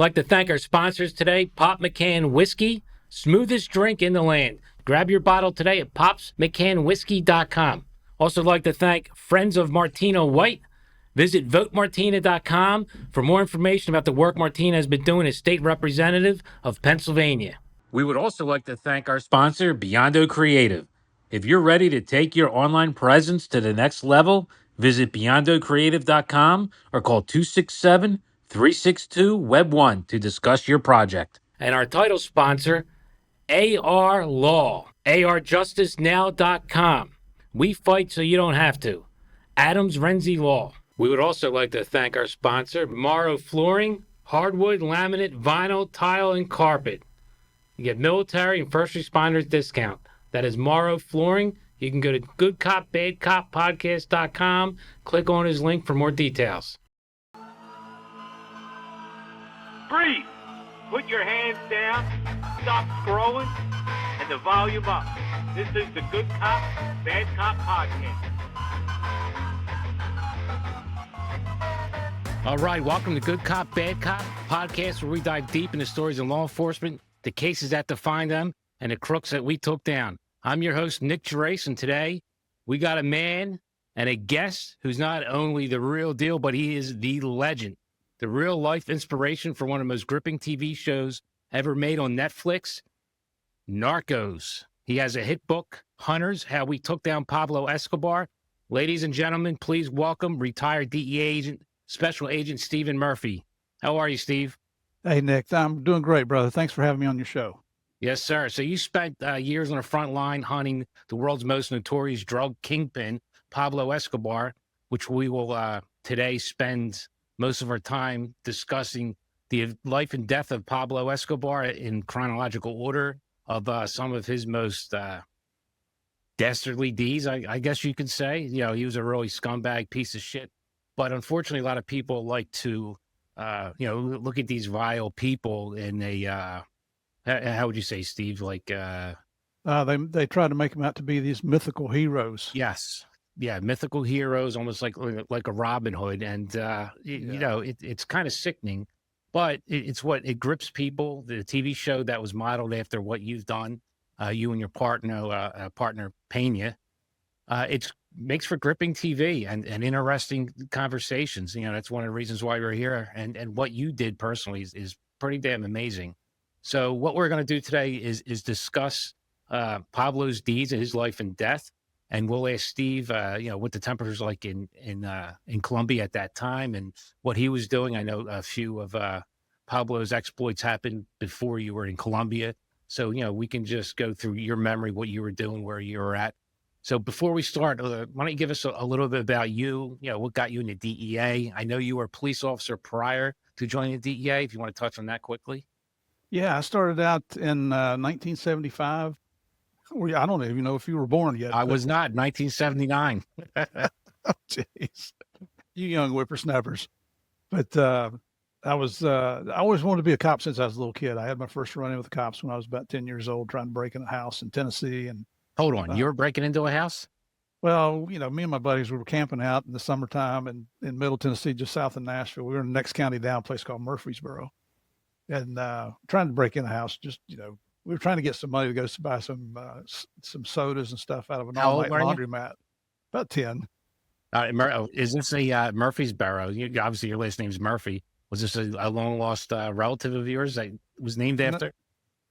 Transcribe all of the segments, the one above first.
Like to thank our sponsors today, Pop McCann Whiskey, smoothest drink in the land. Grab your bottle today at popsmccannwhiskey.com. Also like to thank Friends of Martina White. Visit votemartina.com for more information about the work Martina has been doing as state representative of Pennsylvania. We would also like to thank our sponsor, Beyond Creative. If you're ready to take your online presence to the next level, visit beyondocreative.com or call 267-362-WEB1 to discuss your project. And our title sponsor, AR Law, arjusticenow.com. We fight so you don't have to. Adams Renzi Law. We would also like to thank our sponsor, Morrow Flooring, hardwood, laminate, vinyl, tile, and carpet. You get military and first responders discount. That is Morrow Flooring. You can go to goodcopbadcoppodcast.com. Click on his link for more details. Breathe. Put your hands down, stop scrolling, and the volume up. This is the Good Cop, Bad Cop Podcast. All right, welcome to Good Cop, Bad Cop Podcast, where we dive deep into stories of law enforcement, the cases that define them, and the crooks that we took down. I'm your host, Nick Gerace, and today we got a man and a guest who's not only the real deal, but he is the legend, the real-life inspiration for one of the most gripping TV shows ever made on Netflix, Narcos. He has a hit book, Hunters, How We Took Down Pablo Escobar. Ladies and gentlemen, please welcome retired DEA agent, Special Agent Stephen Murphy. How are you, Steve? Hey, Nick. I'm doing great, brother. Thanks for having me on your show. Yes, sir. So you spent years on the front line hunting the world's most notorious drug kingpin, Pablo Escobar, which we will today spend most of our time discussing the life and death of Pablo Escobar in chronological order of some of his most dastardly deeds, I guess you could say. You know, he was a really scumbag piece of shit. But unfortunately, a lot of people like to, look at these vile people in a, how would you say, Steve? Like, they try to make them out to be these mythical heroes. Yes. Yeah. Mythical heroes, almost like a Robin Hood. And, it's kind of sickening, but it's what it grips people. The TV show that was modeled after what you've done, you and your partner Pena, it's makes for gripping TV and interesting conversations. You know, that's one of the reasons why we're here. And what you did personally is pretty damn amazing. So what we're going to do today is discuss Pablo's deeds and his life and death. And we'll ask Steve, what the temperatures like in Colombia at that time and what he was doing. I know a few of Pablo's exploits happened before you were in Colombia. So, we can just go through your memory, what you were doing, where you were at. So before we start, why don't you give us a little bit about you, what got you in the DEA? I know you were a police officer prior to joining the DEA, if you want to touch on that quickly. Yeah, I started out in 1975. I don't even know if you were born yet. I was not, 1979. Oh, jeez. You young whippersnappers. But I always wanted to be a cop since I was a little kid. I had my first run-in with the cops when I was about 10 years old, trying to break in a house in Tennessee. And hold on, you were breaking into a house? Well, me and my buddies, we were camping out in the summertime in Middle Tennessee, just south of Nashville. We were in the next county down, a place called Murfreesboro, and trying to break in a house. Just, we were trying to get some money to go buy some sodas and stuff out of an all-night laundromat. About 10. Is this a Murfreesboro? Obviously, your last name's Murphy. Was this a long-lost relative of yours that was named after?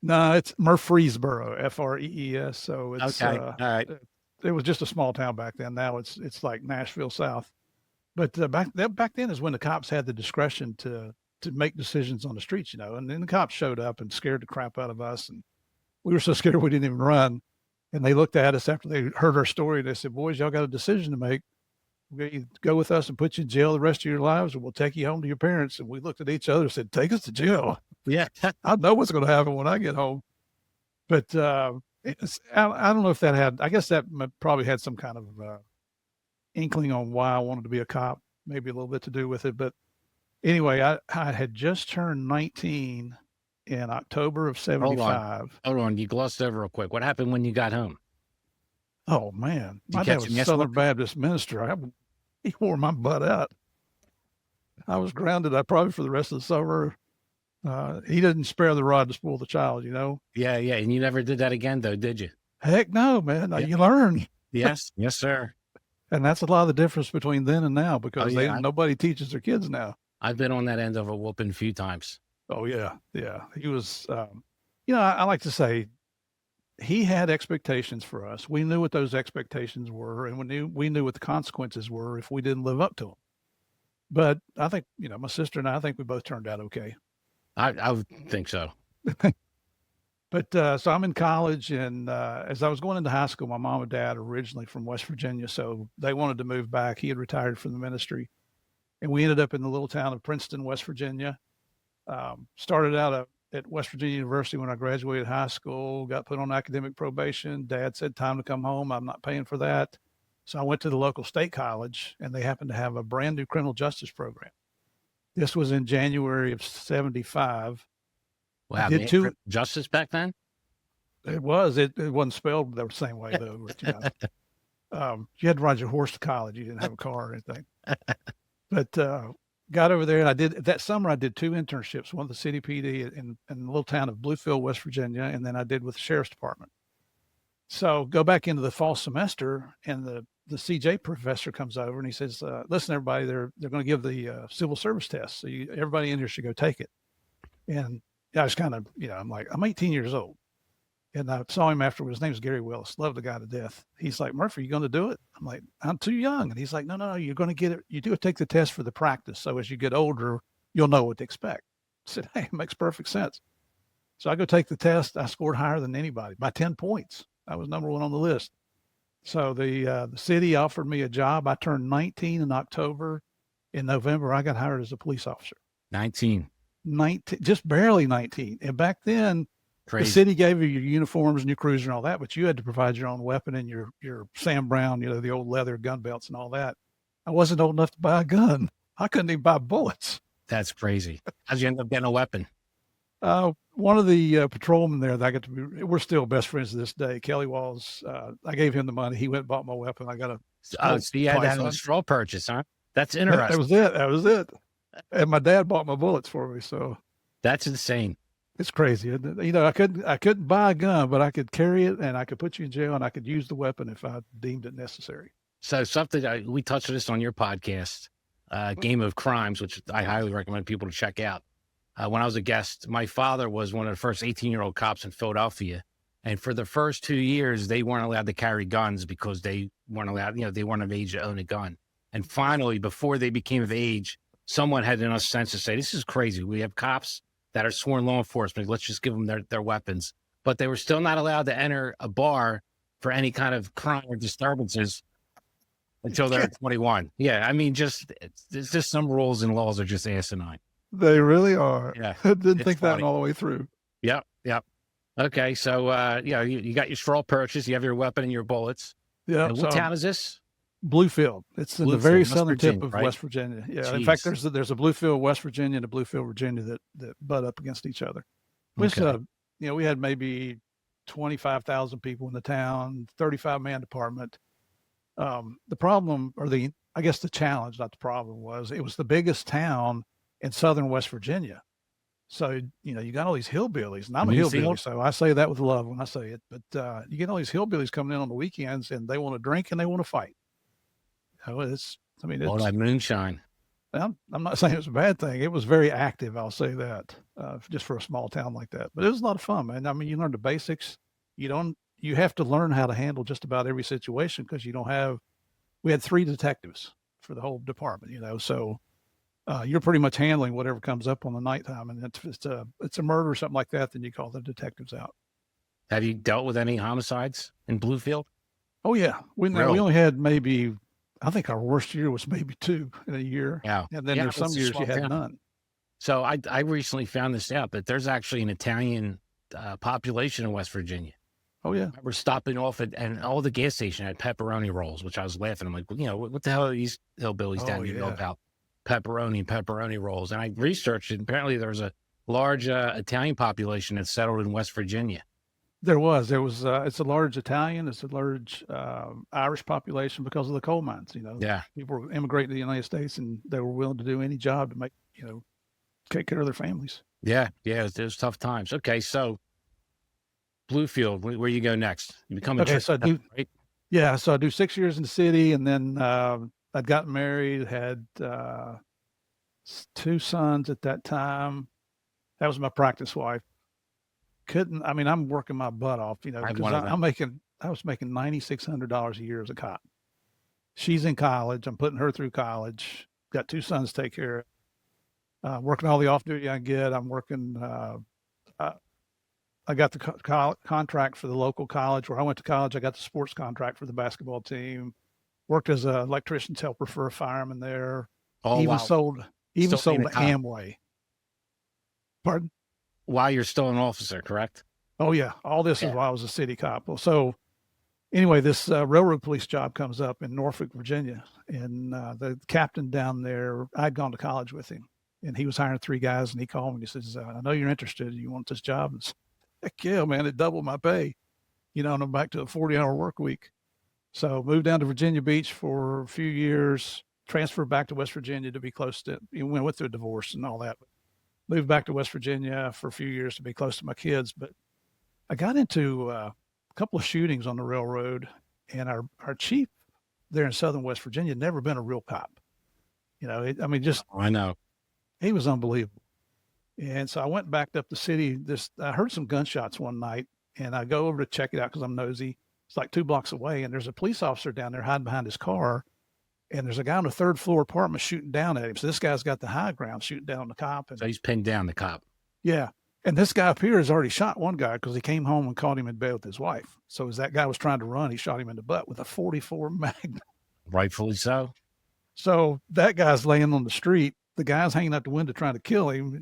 No, it's Murfreesboro, Frees. So it's okay. All right. It was just a small town back then. Now it's like Nashville South. But back then is when the cops had the discretion to make decisions on the streets, And then the cops showed up and scared the crap out of us, and we were so scared we didn't even run. And they looked at us after they heard our story. They said, "Boys, y'all got a decision to make. You go with us and put you in jail the rest of your lives, or we'll take you home to your parents." And we looked at each other and said, "Take us to jail." Yeah. I know what's going to happen when I get home. But I don't know if that had, I guess that probably had some kind of inkling on why I wanted to be a cop, maybe a little bit to do with it. But anyway, I had just turned 19 in October of 75. Hold on. You glossed over real quick. What happened when you got home? Oh, man. My dad was a Southern Baptist minister. He wore my butt out. I was grounded, probably for the rest of the summer. He didn't spare the rod to spoil the child, you know? Yeah, yeah. And you never did that again, though, did you? Heck no, man. Yeah. You learn. Yes. Yes, sir. And that's a lot of the difference between then and now, Oh, because yeah. nobody teaches their kids now. I've been on that end of a whooping a few times. Oh yeah, yeah. He was, I like to say, he had expectations for us. We knew what those expectations were, and we knew what the consequences were if we didn't live up to them. But I think, my sister and I think we both turned out okay. I would think so. But so I'm in college, and as I was going into high school, my mom and dad are originally from West Virginia, so they wanted to move back. He had retired from the ministry, and we ended up in the little town of Princeton, West Virginia. Started out at West Virginia University when I graduated high school, got put on academic probation. Dad said, time to come home. I'm not paying for that. So I went to the local state college, and they happened to have a brand new criminal justice program. This was in January of 75. Wow. I did two. Justice back then? It wasn't spelled the same way though. But, you had to ride your horse to college. You didn't have a car or anything. But got over there, and that summer I did two internships, one with the city PD in the little town of Bluefield, West Virginia, and then I did with the sheriff's department. So go back into the fall semester, and the CJ professor comes over and he says, listen, everybody, they're going to give the civil service test. So everybody in here should go take it. And I was kind of, I'm like, I'm 18 years old. And I saw him afterwards. His name's Gary Willis. Love the guy to death. He's like, Murphy, you going to do it? I'm like, I'm too young. And he's like, no, you're going to get it. You do take the test for the practice. So as you get older, you'll know what to expect. I said, hey, it makes perfect sense. So I go take the test. I scored higher than anybody by 10 points. I was number one on the list. So the city offered me a job. I turned 19 in October. In November, I got hired as a police officer. 19, just barely 19. And back then, crazy. The city gave you your uniforms and your cruiser and all that, but you had to provide your own weapon and your Sam Brown, the old leather gun belts and all that. I wasn't old enough to buy a gun. I couldn't even buy bullets. That's crazy. How'd you end up getting a weapon? One of the patrolmen there that I got to be, we're still best friends to this day. Kelly Walls. I gave him the money. He went and bought my weapon. I got a. So you had to have a straw purchase, huh? That's interesting. That was it. And my dad bought my bullets for me. So that's insane. It's crazy. I couldn't buy a gun, but I could carry it, and I could put you in jail, and I could use the weapon if I deemed it necessary. So something we touched on this on your podcast, Game of Crimes, which I highly recommend people to check out. When I was a guest, my father was one of the first 18-year-old cops in Philadelphia. And for the first 2 years, they weren't allowed to carry guns because they weren't allowed, they weren't of age to own a gun. And finally, before they became of age, someone had enough sense to say, this is crazy. We have cops that are sworn law enforcement. Let's just give them their weapons. But they were still not allowed to enter a bar for any kind of crime or disturbances until they're 21. Yeah, I mean, there's just some rules and laws are just asinine. They really are. Yeah. I didn't think that all the way through. Yep. Okay, so, you got your straw purchase. You have your weapon and your bullets. Yeah. What town is this? Bluefield. It's in the very southern tip of right? West Virginia. Yeah. Jeez. In fact, there's a Bluefield, West Virginia, and a Bluefield, Virginia that butt up against each other. Which, Okay. we had maybe 25,000 people in the town, 35-man department. The problem, I guess the challenge, not the problem, was it was the biggest town in southern West Virginia. So, you got all these hillbillies, and I'm a hillbilly, so I say that with love when I say it. But you get all these hillbillies coming in on the weekends, and they want to drink and they want to fight. All that moonshine. I'm not saying it's a bad thing. It was very active, I'll say that, just for a small town like that. But it was a lot of fun, man. I mean, you learn the basics. You have to learn how to handle just about every situation because we had 3 detectives for the whole department, so you're pretty much handling whatever comes up on the nighttime. And if it's a murder or something like that, then you call the detectives out. Have you dealt with any homicides in Bluefield? Oh, yeah. We only had maybe, I think our worst year was maybe 2 in a year. Yeah. And then there's some years you had none. So I recently found this out that there's actually an Italian population in West Virginia. Oh, yeah. We're stopping off and all the gas station had pepperoni rolls, which I was laughing. I'm like, what the hell are these hillbillies down here know about pepperoni rolls? And I researched it. Apparently there's a large Italian population that's settled in West Virginia. There was, it's a large Italian, it's a large Irish population because of the coal mines, Yeah. People were immigrating to the United States and they were willing to do any job to make, take care of their families. Yeah. It was tough times. Okay. So Bluefield, where you go next? You become a Okay, church, so right? I do 6 years in the city, and then I'd gotten married, had 2 sons at that time. That was my practice wife. I mean, I'm working my butt off, I have because one of them. I was making $9,600 a year as a cop. She's in college. I'm putting her through college. Got 2 sons to take care of. Working all the off duty I get. I'm working. I got the contract for the local college where I went to college. I got the sports contract for the basketball team. Worked as an electrician's helper for a fireman there. Oh, Even wow. sold Still being to a cop Amway. Pardon? while you're still an officer, correct? Oh yeah, all this is Yeah. while I was a city cop. Well, so anyway, this railroad police job comes up in Norfolk, Virginia, and the captain down there, I'd gone to college with him, and he was hiring 3 guys, and he called me and he says, "I know you're interested. You want this job?" And I said, heck yeah, man! It doubled my pay, and I'm back to a 40-hour work week. So moved down to Virginia Beach for a few years, transferred back to West Virginia to be close to, went through a divorce and all that. Moved back to West Virginia for a few years to be close to my kids. But I got into a couple of shootings on the railroad, and our chief there in Southern West Virginia had never been a real cop. Just I know. he was unbelievable. And so I went back up the city. I heard some gunshots one night, and I go over to check it out because I'm nosy. It's like 2 blocks away, and there's a police officer down there hiding behind his car, and there's a guy on the 3rd floor apartment shooting down at him. So this guy's got the high ground, shooting down on the cop. And So he's pinned down the cop. yeah, and this guy up here has already shot one guy because he came home and caught him in bed with his wife. So as that guy was trying to run, he shot him in the butt with a 44 Magnum. Rightfully so. So that guy's laying on the street. The guy's hanging out the window trying to kill him.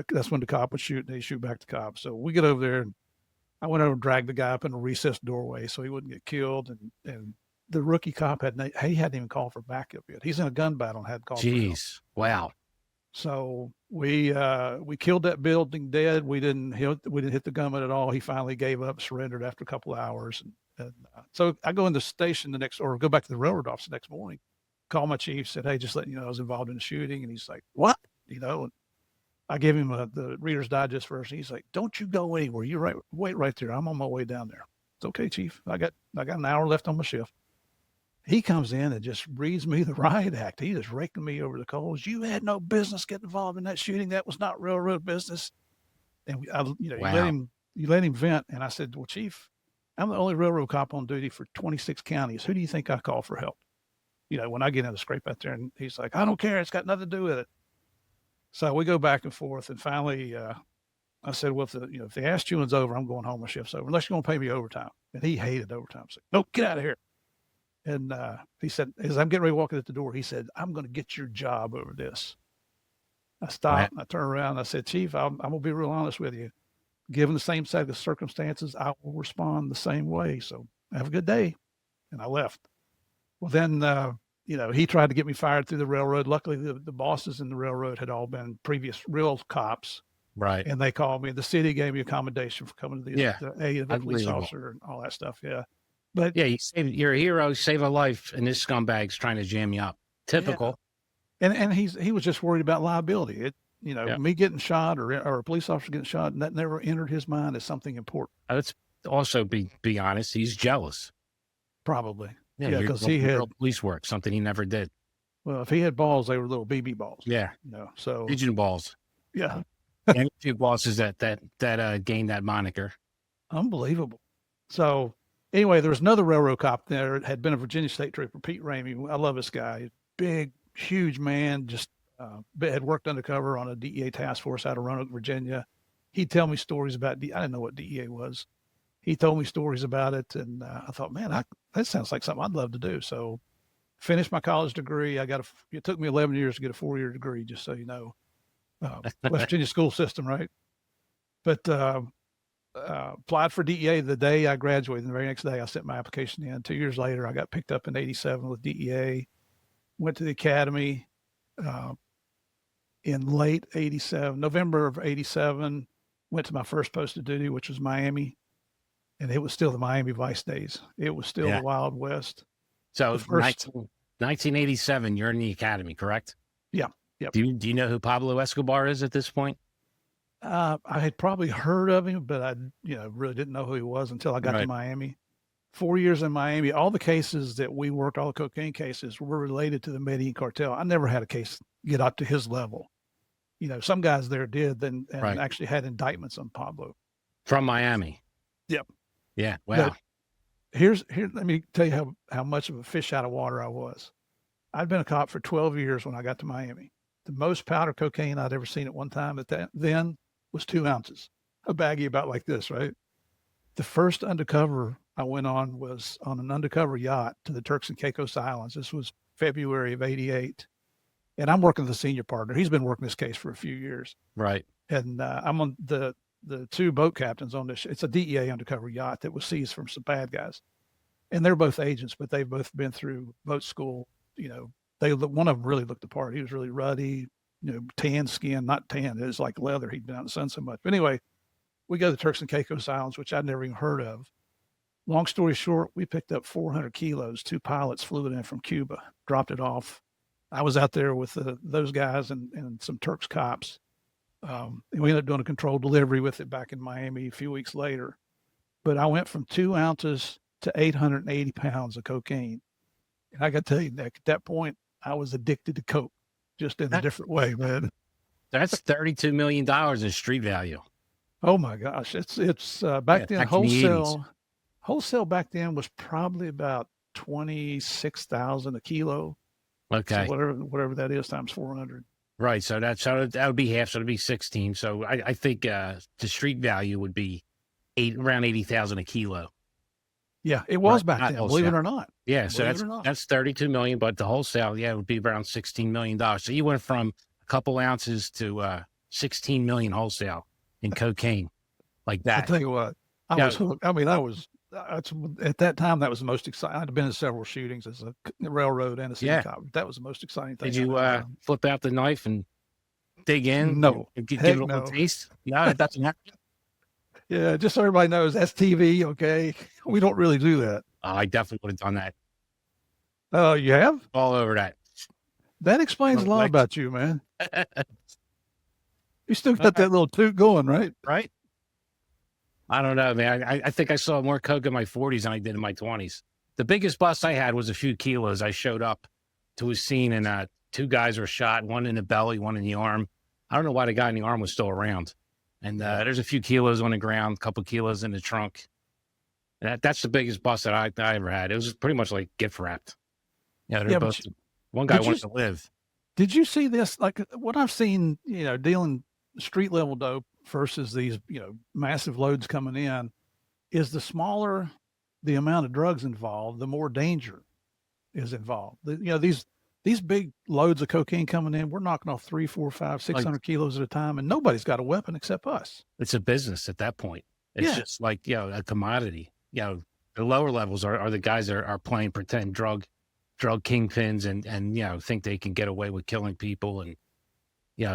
That's when the cop would shoot, and they shoot back the cop. So we get over there, and I went over and dragged the guy up in a recessed doorway so he wouldn't get killed. And the rookie cop hadn't even called for backup yet. He's in a gun battle and hadn't called for help. Jeez. Wow. So we killed that building dead. We didn't hit the gunman at all. He finally gave up, surrendered after a couple of hours. And so I go in the station go back to the railroad office the next morning, call my chief, said, "Hey, just letting you know I was involved in the shooting." And he's like, "What?" And I gave him the Reader's Digest version. He's like, "Don't you go anywhere. Wait right there. I'm on my way down there." It's okay, chief. I got an hour left on my shift. He comes in and just reads me the riot act. He is raking me over the coals. "You had no business getting involved in that shooting. That was not railroad business." And Wow. you let him vent. And I said, "Well, chief, I'm the only railroad cop on duty for 26 counties. Who do you think I call for help? When I get in the scrape out there." And he's like, "I don't care. It's got nothing to do with it." So we go back and forth. And finally, I said, "Well, if the ass chewing's over, I'm going home. My shift's over, unless you're going to pay me overtime." And he hated overtime. I said, "No, get out of here." And he said, as I'm getting ready to walk at the door, he said, "I'm going to get your job over this." I stopped, and I turned around, and I said, "Chief, I'm going to be real honest with you. Given the same set of circumstances, I will respond the same way. So have a good day." And I left. Well, then, he tried to get me fired through the railroad. Luckily, the bosses in the railroad had all been previous real cops. Right. And they called me. The city gave me accommodation for coming to the aid of the police officer and all that stuff. Yeah. But yeah, you're a hero, save a life, and this scumbag's trying to jam you up. Typical. Yeah. And he was just worried about liability. Me getting shot or a police officer getting shot, and that never entered his mind as something important. Let's also be honest. He's jealous. Probably. Yeah, because he had police work, something he never did. Well, if he had balls, they were little BB balls. Yeah. So pigeon balls. Yeah. And a few bosses that gained that moniker. Unbelievable. So anyway, there was another railroad cop there. It had been a Virginia State Trooper, Pete Ramey. I love this guy. Big, huge man, just had worked undercover on a DEA task force out of Roanoke, Virginia. He'd tell me stories about I didn't know what DEA was. He told me stories about it, and I thought, man, that sounds like something I'd love to do. So finished my college degree. It took me 11 years to get a 4-year degree, just so you know. West Virginia school system, right? But applied for DEA the day I graduated. The very next day, I sent my application in. 2 years later, I got picked up in '87 with DEA. Went to the academy in late '87, November of '87. Went to my first post of duty, which was Miami. And it was still the Miami Vice days. It was still the Wild West. So 1987, you're in the academy, correct? Yeah. Yep. Do you know who Pablo Escobar is at this point? I had probably heard of him, but I, really didn't know who he was until I got to Right. Miami. 4 years in Miami, all the cases that we worked, all the cocaine cases, were related to the Medellin cartel. I never had a case get up to his level. Some guys there did, and Right. actually had indictments on Pablo. From Miami. Yep. Yeah. Wow. But here, let me tell you how much of a fish out of water I was. I'd been a cop for 12 years when I got to Miami. The most powder cocaine I'd ever seen at one time then was 2 ounces, a baggie about like this, right? The first undercover I went on was on an undercover yacht to the Turks and Caicos Islands. This was February of '88. And I'm working with the senior partner. He's been working this case for a few years. Right. And I'm on the 2 boat captains on this. It's a DEA undercover yacht that was seized from some bad guys. And they're both agents, but they've both been through boat school. One of them really looked the part. He was really ruddy, tan skin, not tan. It was like leather. He'd been out in the sun so much. But anyway, we go to the Turks and Caicos Islands, which I'd never even heard of. Long story short, we picked up 400 kilos. 2 pilots flew it in from Cuba, dropped it off. I was out there with those guys and some Turks cops. And we ended up doing a controlled delivery with it back in Miami a few weeks later. But I went from 2 ounces to 880 pounds of cocaine. And I got to tell you, Nick, at that point, I was addicted to coke, just in a different way, man. That's $32 million in street value. Oh my gosh. It's back then, wholesale back then was probably about 26,000 a kilo. Okay. So whatever that is times 400. Right. So that would be half. So it'd be 16. So I think the street value would be around 80,000 a kilo. Yeah, it was Right, back not then, wholesale. believe it or not. Yeah. So Believe it or not. that's 32 million, but the wholesale, it would be around $16 million. So you went from a couple ounces to 16 million wholesale in cocaine like that. I'll tell you what, I was hooked. I mean, at that time, that was the most exciting. I'd been in several shootings as a railroad and a city cop. That was the most exciting thing. Did you flip out the knife and dig in? No. And give it a little taste? No, it doesn't happen. Yeah, just so everybody knows, that's TV, okay? We don't really do that. Oh, I definitely would have done that. Oh, you have? All over that. That explains a lot about you, man. You still got that little toot going, right? Right? I don't know, man. I think I saw more coke in my 40s than I did in my 20s. The biggest bust I had was a few kilos. I showed up to a scene and 2 guys were shot, one in the belly, one in the arm. I don't know why the guy in the arm was still around. And there's a few kilos on the ground, a couple kilos in the trunk. That's the biggest bust that I ever had. It was pretty much like gift wrapped. Yeah, both. One guy wanted to live. Did you see this? Like what I've seen, dealing street level dope versus these, massive loads coming in, is the smaller the amount of drugs involved, the more danger is involved. These big loads of cocaine coming in, we're knocking off 300, 400, 500, 600 kilos at a time, and nobody's got a weapon except us. It's a business at that point. It's just like, a commodity. The lower levels are the guys that are playing pretend drug kingpins and think they can get away with killing people and,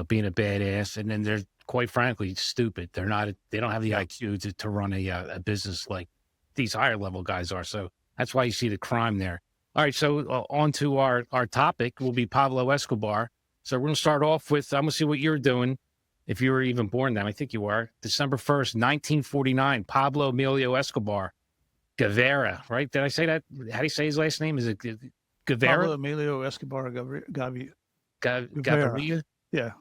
being a badass. And then they're quite frankly stupid. They don't have the IQ to run a business like these higher level guys are. So that's why you see the crime there. All right, so on to our topic will be Pablo Escobar. So we're going to start off with, I'm going to see what you're doing, if you were even born then. I think you were. December 1st, 1949, Pablo Emilio Escobar, Guevara, right? Did I say that? How do you say his last name? Is it Guevara? Pablo Emilio Escobar Gaviria. Yeah,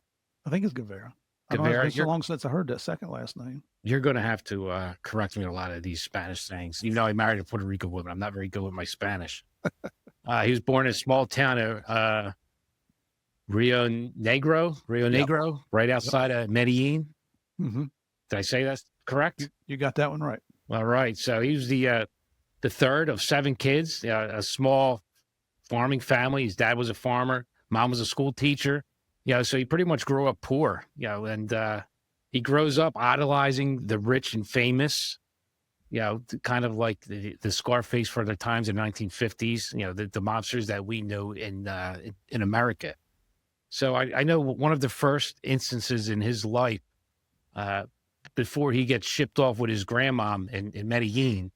I think it's Guevara. Guevara. It's so long since I heard that second last name. You're going to have to correct me on a lot of these Spanish things. Even though I married a Puerto Rican woman, I'm not very good with my Spanish. He was born in a small town of Rio Negro, right outside of Medellin. Mm-hmm. Did I say that's correct? You got that one right. All right. So he was the third of 7 kids, a small farming family. His dad was a farmer. Mom was a school teacher. So he pretty much grew up poor, and he grows up idolizing the rich and famous, kind of like the Scarface for the times in the 1950s, the mobsters that we know in America. So I know one of the first instances in his life, before he gets shipped off with his grandmom in Medellin,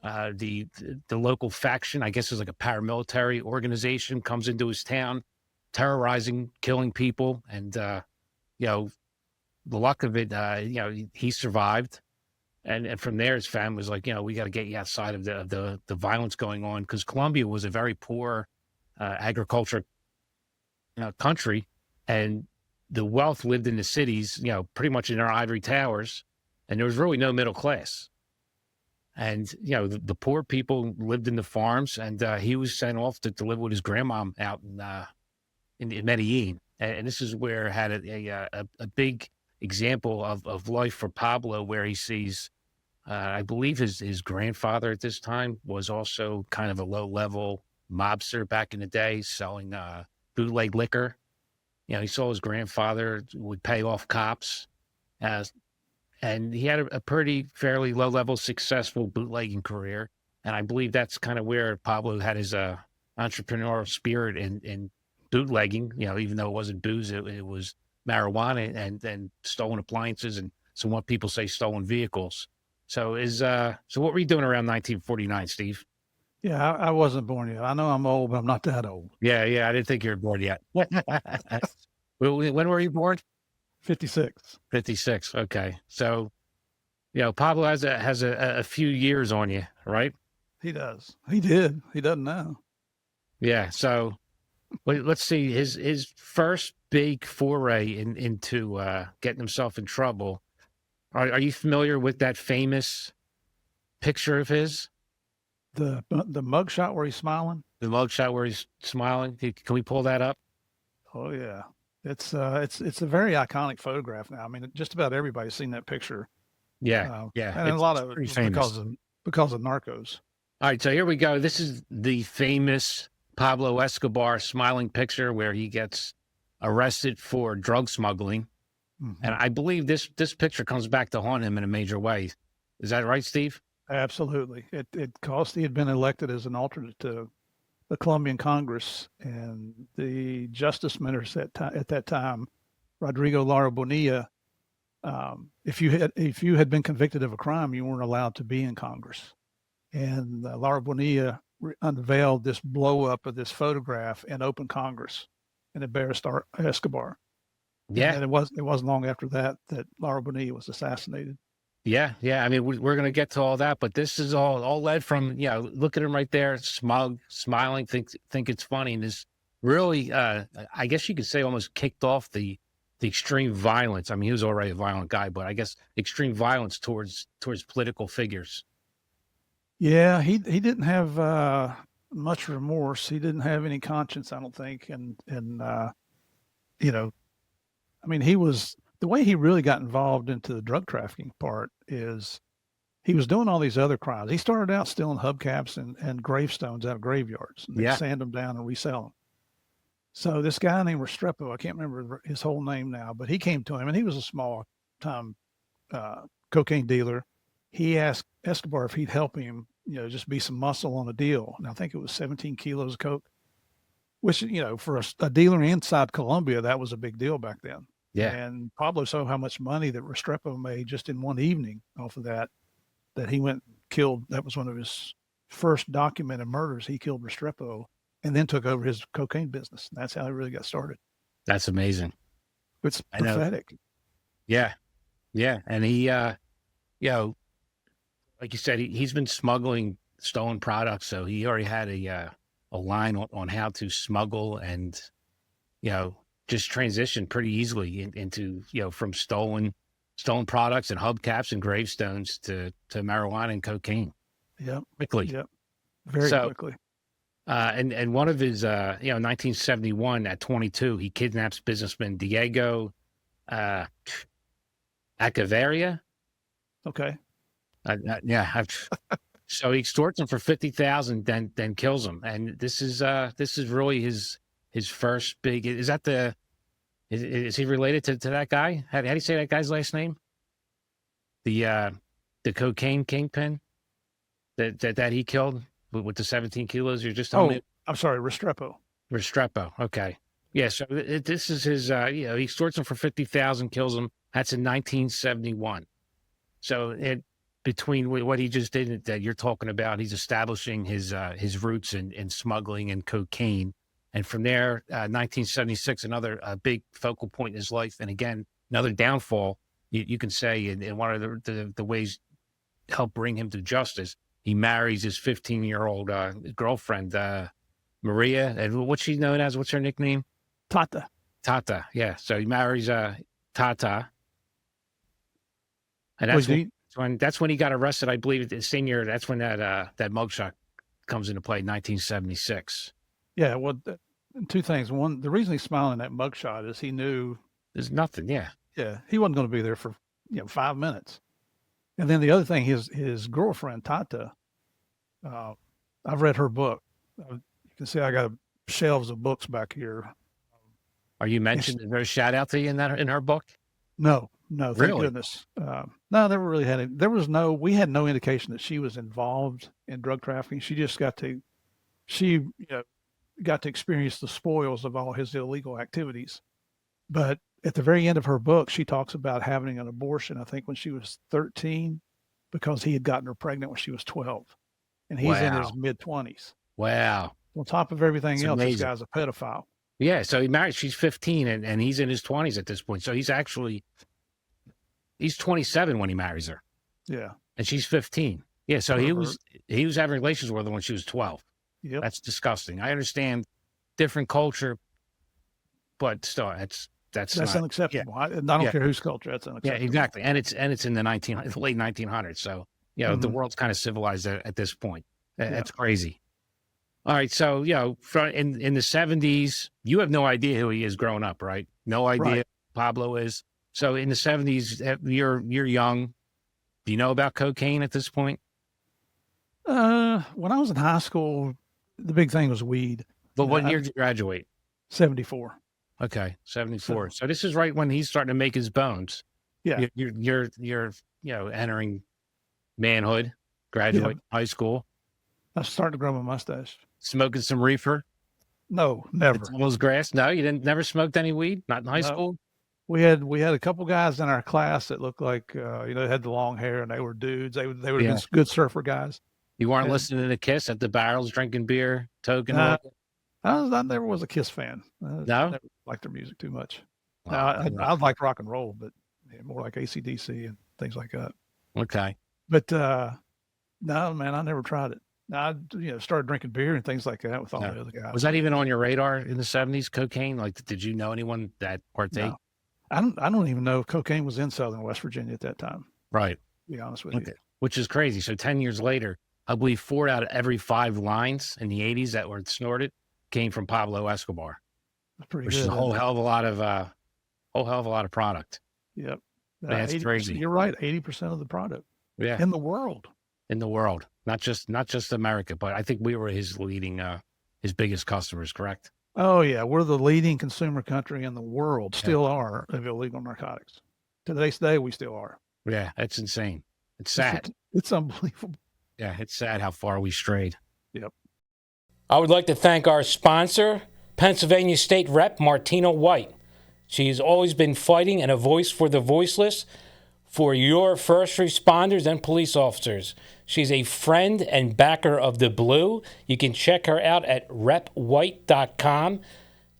the local faction, I guess it was like a paramilitary organization, comes into his town, terrorizing, killing people. And, you know, the luck of it, you know, he survived. And from there, his family was like, you know, we got to get you outside of the violence going on, because Colombia was a very poor agriculture country, and the wealth lived in the cities, you know, pretty much in their ivory towers, and there was really no middle class. And you know, the poor people lived in the farms, and he was sent off to live with his grandmom out in Medellin. And this is where had a big example of life for Pablo, where he sees. I believe his grandfather at this time was also kind of a low level mobster back in the day, selling bootleg liquor. You know, he saw his grandfather would pay off cops, and he had a pretty fairly low level successful bootlegging career. And I believe that's kind of where Pablo had his entrepreneurial spirit in bootlegging. You know, even though it wasn't booze, it was marijuana and stolen appliances, and so what people say, stolen vehicles. So what were you doing around 1949, Steve? Yeah, I wasn't born yet. I know I'm old, but I'm not that old. Yeah, I didn't think you were born yet. When were you born? 56. 56. Okay, so you know Pablo has a few years on you, right? He does. He did. He doesn't now. Yeah. So let's see his first big foray into getting himself in trouble. Are you familiar with that famous picture of his? The mugshot where he's smiling. The mugshot where he's smiling. Can we pull that up? Oh yeah, it's a very iconic photograph now. I mean, just about everybody's seen that picture. Yeah, and a lot of it was because of Narcos. All right, so here we go. This is the famous Pablo Escobar smiling picture where he gets arrested for drug smuggling. Mm-hmm. And I believe this picture comes back to haunt him in a major way. Is that right, Steve? Absolutely. It caused he had been elected as an alternate to the Colombian Congress, and the justice minister at that time, Rodrigo Lara Bonilla, if you had been convicted of a crime, you weren't allowed to be in Congress. And Lara Bonilla unveiled this blow up of this photograph in open Congress, and embarrassed Escobar. Yeah, and it wasn't long after that Lara Bonilla was assassinated. Yeah. I mean, we're going to get to all that, but this is all led from, you know, look at him right there, smiling, think it's funny, and this really, I guess you could say, almost kicked off the extreme violence. I mean, he was already a violent guy, but I guess extreme violence towards political figures. Yeah, he didn't have much remorse. He didn't have any conscience, I don't think, and you know, I mean, the way he really got involved into the drug trafficking part is he was doing all these other crimes. He started out stealing hubcaps and gravestones out of graveyards, and they'd sand them down and resell them. So this guy named Restrepo, I can't remember his whole name now, but he came to him, and he was a small time cocaine dealer. He asked Escobar if he'd help him, you know, just be some muscle on a deal. And I think it was 17 kilos of coke, which, you know, for a dealer inside Colombia, that was a big deal back then. Yeah. And Pablo saw how much money that Restrepo made just in one evening off of that he went and killed. That was one of his first documented murders. He killed Restrepo and then took over his cocaine business. And that's how he really got started. That's amazing. It's pathetic. Yeah. And he, you know, like you said, he's been smuggling stolen products. So he already had a line on how to smuggle and, you know, just transition pretty easily into, you know, from stolen products and hubcaps and gravestones to marijuana and cocaine. Yep. Quickly. Yep. Very quickly. And one of his, you know, 1971 at 22, he kidnaps businessman Diego Echeverria. Okay. So he extorts him for $50,000, then kills him. And this is really his first big. Is he related to that guy? How do you say that guy's last name? The cocaine kingpin that he killed with the 17 kilos. You're just telling me. I'm sorry, Restrepo. Okay. Yeah. So this is his. You know, he extorts him for $50,000, kills him. That's in 1971. So between what he just did that you're talking about, he's establishing his roots in smuggling and cocaine. And from there, 1976, another big focal point in his life. And again, another downfall, you can say, in one of the ways helped bring him to justice. He marries his 15-year-old girlfriend, Maria. And what's she known as? What's her nickname? Tata. Tata. Yeah. So he marries Tata. And that's when he got arrested, I believe, the same year. That's when that mugshot comes into play, 1976. Yeah. Well, two things. One, the reason he's smiling in that mugshot is he knew there's nothing. Yeah. Yeah. He wasn't going to be there for 5 minutes. And then the other thing, his girlfriend, Tata, I've read her book. You can see I got shelves of books back here. Are you mentioned? Is there a shout out to you in her book? No, thank Really? goodness. No, never really had it. We had no indication that she was involved in drug trafficking. She just got to experience the spoils of all his illegal activities. But at the very end of her book, she talks about having an abortion, I think when she was 13, because he had gotten her pregnant when she was 12. And he's in his mid-20s. Wow. On top of everything else, amazing. This guy's a pedophile. Yeah, so he married, she's 15, and he's in his 20s at this point. So he's 27 when he marries her. Yeah. And she's 15. Yeah, so he was having relations with her when she was 12. Yep. That's disgusting. I understand different culture, but still, that's not unacceptable. Yeah. I don't care whose culture. That's unacceptable. Yeah, exactly. And it's in the late 1900s. So the world's kind of civilized at this point. That's crazy. All right, so in the 70s, you have no idea who he is growing up, right? No idea who Pablo is. So in the 70s, you're young. Do you know about cocaine at this point? When I was in high school, the big thing was weed. But what year did you graduate? 74. Okay, 74. So this is right when he's starting to make his bones. Yeah. You're entering manhood, graduate high school. I was starting to grow my mustache. Smoking some reefer? No, never. Those grass? No, you never smoked any weed? Not in high school? We had a couple guys in our class that looked like they had the long hair and they were dudes. They would have been good surfer guys. You weren't listening to Kiss at the barrels, drinking beer, token? I never was a Kiss fan. No? I never liked their music too much. I like rock and roll, but more like AC/DC and things like that. Okay. But no, man, I never tried it. I started drinking beer and things like that with all the other guys. Was that even on your radar in the 70s, cocaine? Like, did you know anyone that partake? No. I don't even know if cocaine was in Southern West Virginia at that time. Right. To be honest with you. Which is crazy. So 10 years later, I believe 4 out of every 5 lines in the 80s that were snorted came from Pablo Escobar. That's pretty which good. is a whole hell of a lot of product. Yep. That's crazy. You're right. 80% of the product. Yeah. In the world. Not just America, but I think we were his leading, his biggest customers, correct? Oh yeah. We're the leading consumer country in the world, still are, of illegal narcotics. To today's day, we still are. Yeah. That's insane. It's sad. It's unbelievable. Yeah. It's sad how far we strayed. Yep. I would like to thank our sponsor, Pennsylvania State Rep Martina White. She has always been fighting and a voice for the voiceless, for your first responders and police officers. She's a friend and backer of the Blue. You can check her out at repwhite.com.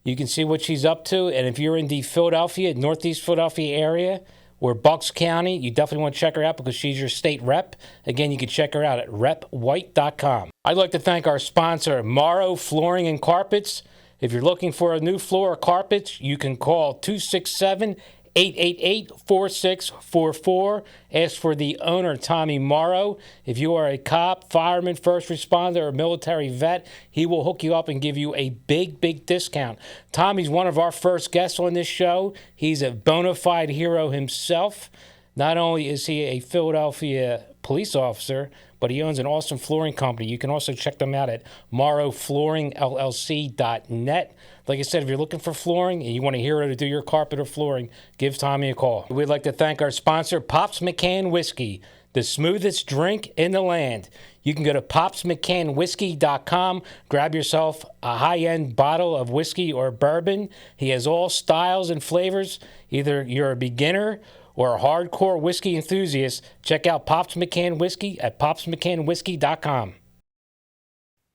You can see what she's up to. And if you're in the Philadelphia, Northeast Philadelphia area, or Bucks County, you definitely want to check her out because she's your state rep. Again, you can check her out at repwhite.com. I'd like to thank our sponsor, Morrow Flooring and Carpets. If you're looking for a new floor or carpets, you can call 267-888-4644. Ask for the owner, Tommy Morrow. If you are a cop, fireman, first responder, or military vet, he will hook you up and give you a big discount. Tommy's one of our first guests on this show. He's a bona fide hero himself. Not only is he a Philadelphia police officer, but he owns an awesome flooring company. You can also check them out at morrowflooringllc.net. Like I said, if you're looking for flooring and you want a hero to do your carpet or flooring, give Tommy a call. We'd like to thank our sponsor, Pops McCann Whiskey, the smoothest drink in the land. You can go to popsmccannwhiskey.com, grab yourself a high-end bottle of whiskey or bourbon. He has all styles and flavors. Either you're a beginner or a hardcore whiskey enthusiast, check out Pops McCann Whiskey at popsmccannwhiskey.com.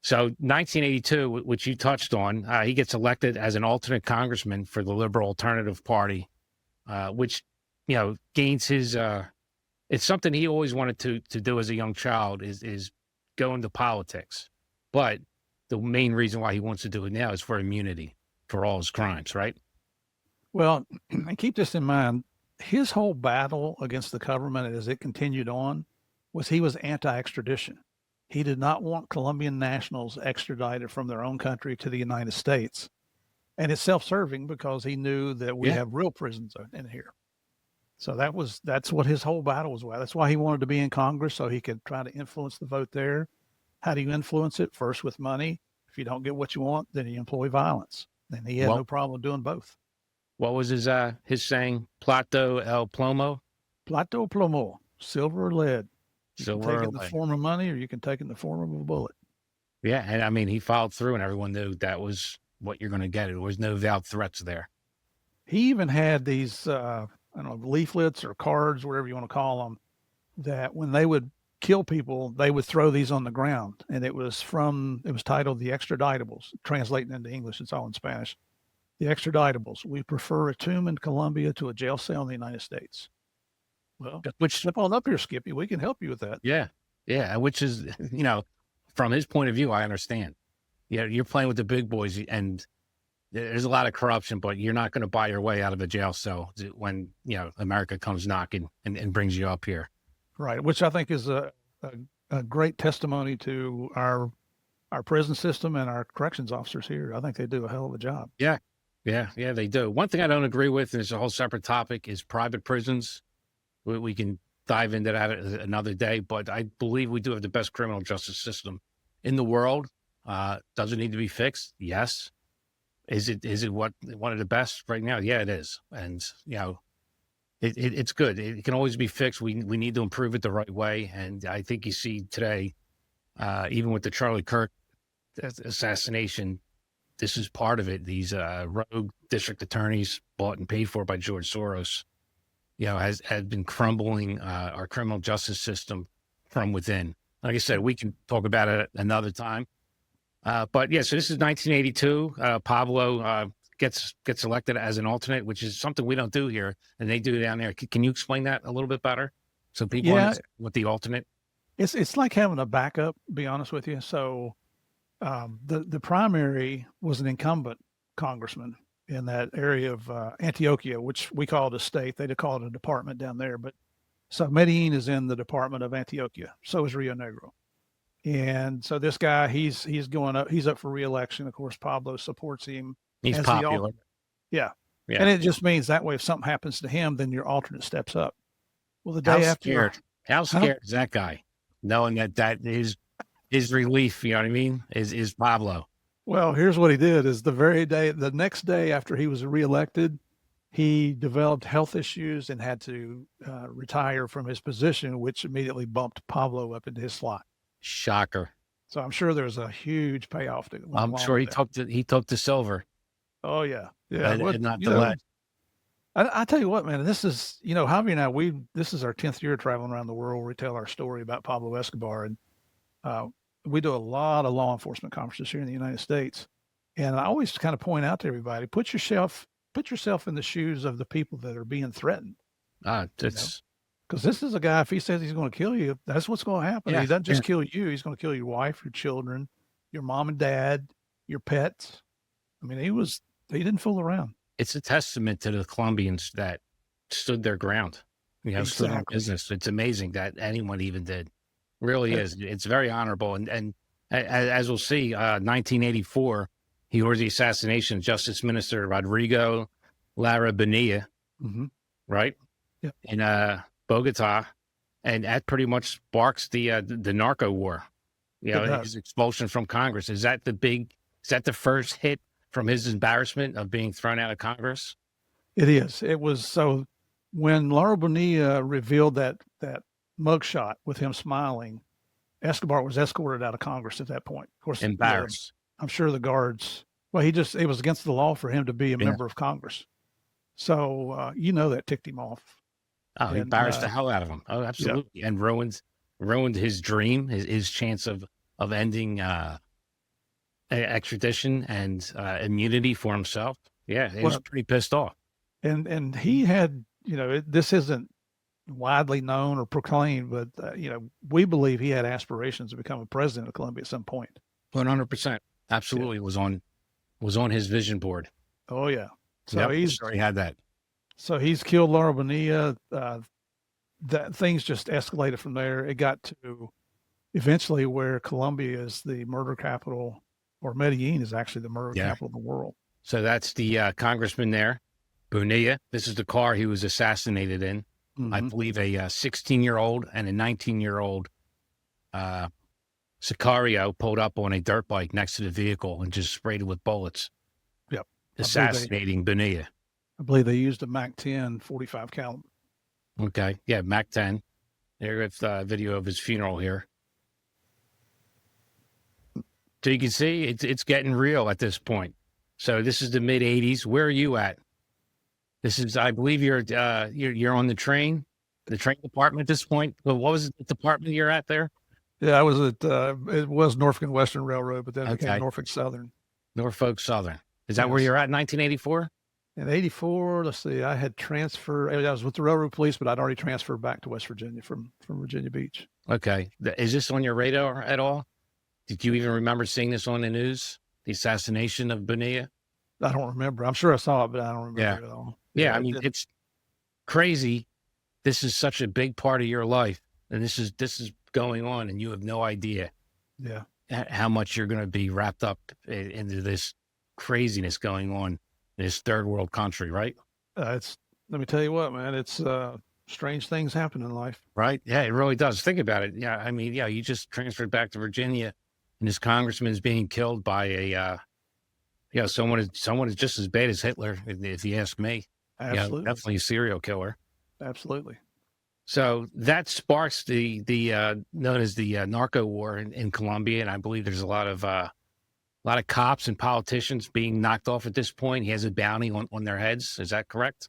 So 1982, which you touched on, he gets elected as an alternate congressman for the Liberal Alternative Party, which, gains his, it's something he always wanted to do as a young child is go into politics. But the main reason why he wants to do it now is for immunity for all his crimes, right? Well, and keep this in mind, his whole battle against the government as it continued on was he was anti-extradition. He did not want Colombian nationals extradited from their own country to the United States. And it's self-serving because he knew that we have real prisons in here. So that's what his whole battle was about. That's why he wanted to be in Congress, so he could try to influence the vote there. How do you influence it? First with money. If you don't get what you want, then you employ violence. And he had no problem doing both. What was his saying? Plato el plomo? Plato plomo, silver or lead. You can take it in the lead. form of money, or you can take it in the form of a bullet. Yeah, and I mean, he followed through, and everyone knew that was what you're going to get. There was no veiled threats there. He even had these, leaflets or cards, whatever you want to call them, that when they would kill people, they would throw these on the ground, and it was titled "The Extraditables." Translating into English, it's all in Spanish. The Extraditables. We prefer a tomb in Colombia to a jail cell in the United States. Well, slip on up here, Skippy. We can help you with that. Yeah. Which is, from his point of view, I understand. Yeah, you're playing with the big boys, and there's a lot of corruption, but you're not going to buy your way out of a jail cell when America comes knocking and brings you up here. Right, which I think is a great testimony to our prison system and our corrections officers here. I think they do a hell of a job. Yeah, they do. One thing I don't agree with, and it's a whole separate topic, is private prisons. We can dive into that another day, but I believe we do have the best criminal justice system in the world. Does it need to be fixed? Yes. Is it one of the best right now? Yeah, it is. And it's good. It can always be fixed. We need to improve it the right way. And I think you see today, even with the Charlie Kirk assassination, this is part of it. These rogue district attorneys bought and paid for by George Soros, has been crumbling our criminal justice system from within. Like I said, we can talk about it another time. But yeah, so this is 1982. Pablo gets elected as an alternate, which is something we don't do here, and they do down there. Can you explain that a little bit better so people understand what the alternate? It's like having a backup. To be honest with you, so the primary was an incumbent congressman in that area of Antioquia, which we call it a state. They call it a department down there. But so Medellin is in the department of Antioquia. So is Rio Negro. And so this guy, he's going up. He's up for re-election. Of course, Pablo supports him. He's popular. Yeah. And it just means that way, if something happens to him, then your alternate steps up. Well, the day after. How scared is that guy? Knowing that is his relief, you know what I mean? Is Pablo. Well, here's what he did is the next day after he was reelected, he developed health issues and had to retire from his position, which immediately bumped Pablo up into his slot. Shocker. So I'm sure there's a huge payoff to it. I'm sure he took the silver. Oh yeah. And not the lead. I tell you what, man, this is, Javi and I, this is our 10th year traveling around the world. We tell our story about Pablo Escobar, and we do a lot of law enforcement conferences here in the United States. And I always kind of point out to everybody, put yourself in the shoes of the people that are being threatened. Because this is a guy, if he says he's going to kill you, that's what's going to happen. He doesn't just kill you. He's going to kill your wife, your children, your mom and dad, your pets. I mean, he didn't fool around. It's a testament to the Colombians that stood their ground, stood on business. It's amazing that anyone even did. Really is. It's very honorable. And as we'll see, 1984, he orders the assassination of Justice Minister Rodrigo Lara Bonilla, right? Yeah. In Bogota, and that pretty much sparks the narco war. His expulsion from Congress. Is that the first hit from his embarrassment of being thrown out of Congress? It is. It was. So when Lara Bonilla revealed that mugshot with him smiling, Escobar was escorted out of Congress at that point. Of course, embarrassed. I'm sure the guards. Well, it was against the law for him to be a member of Congress. So that ticked him off. Oh, he embarrassed the hell out of him. Oh, absolutely. Yeah. And ruined his dream, his chance of ending extradition and immunity for himself. Yeah, he was Well, pretty pissed off. and he had, this isn't widely known or proclaimed, but we believe he had aspirations to become a president of Colombia at some point. 100%. Absolutely was on his vision board. Oh yeah. So Yep, he's sure he had that. so he's killed Laura Bonilla. That things just escalated from there. It got to eventually where Colombia is the murder capital, or Medellin is actually the murder capital of the world. So that's the congressman there, Bonilla. This is the car he was assassinated in. Mm-hmm. I believe a 16-year-old and a 19-year-old Sicario pulled up on a dirt bike next to the vehicle and just sprayed it with bullets. Yep. Assassinating Bonilla. I believe they used a MAC-10 45 caliber. Okay. Yeah, MAC-10. There's a video of his funeral here. So you can see it's getting real at this point. So this is the mid 80s. Where are you at? This is, I believe you're on the train department at this point. Well, what was the department you're at there? Yeah, I was at it was Norfolk and Western Railroad, but then it became Norfolk Southern. Norfolk Southern. Is that where you're at in 1984? In 84, let's see, I had transferred. I was with the railroad police, but I'd already transferred back to West Virginia from Virginia Beach. Okay. Is this on your radar at all? Did you even remember seeing this on the news? The assassination of Bonilla? I don't remember. I'm sure I saw it, but I don't remember it at all. Yeah, I mean, it's crazy. This is such a big part of your life, and this is going on, and you have no idea. Yeah, how much you're going to be wrapped up into this craziness going on in this third world country, right? Let me tell you what, man. It's strange things happen in life, right? Yeah, it really does. Think about it. Yeah, I mean, yeah, you just transferred back to Virginia, and this congressman is being killed by a someone is just as bad as Hitler, if you ask me. Absolutely. Definitely a serial killer. Absolutely. So that sparks the known as the narco war in Colombia, and I believe there's a lot of cops and politicians being knocked off at this point. He has a bounty on their heads. Is that correct?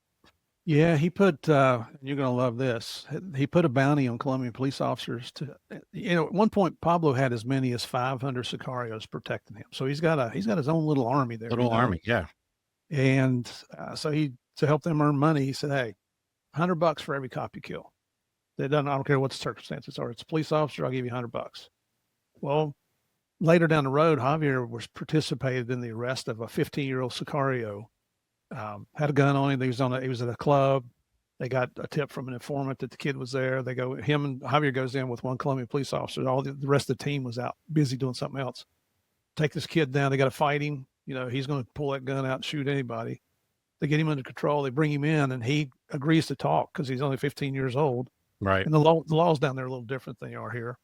Yeah, he put. You're going to love this. He put a bounty on Colombian police officers to. At one point, Pablo had as many as 500 sicarios protecting him. So he's got his own little army there. Little army, yeah. And so to help them earn money, he said, "Hey, $100 for every cop you kill. I don't care what the circumstances are. It's a police officer. I'll give you $100." Well, later down the road, Javier was participated in the arrest of a 15-year-old sicario. Had a gun on him. He was at a club. They got a tip from an informant that the kid was there. Him and Javier goes in with one Colombian police officer. All the rest of the team was out busy doing something else. Take this kid down. They got to fight him. He's going to pull that gun out and shoot anybody. They get him under control. They bring him in, and he agrees to talk because he's only 15 years old. Right. And the laws down there are a little different than they are here.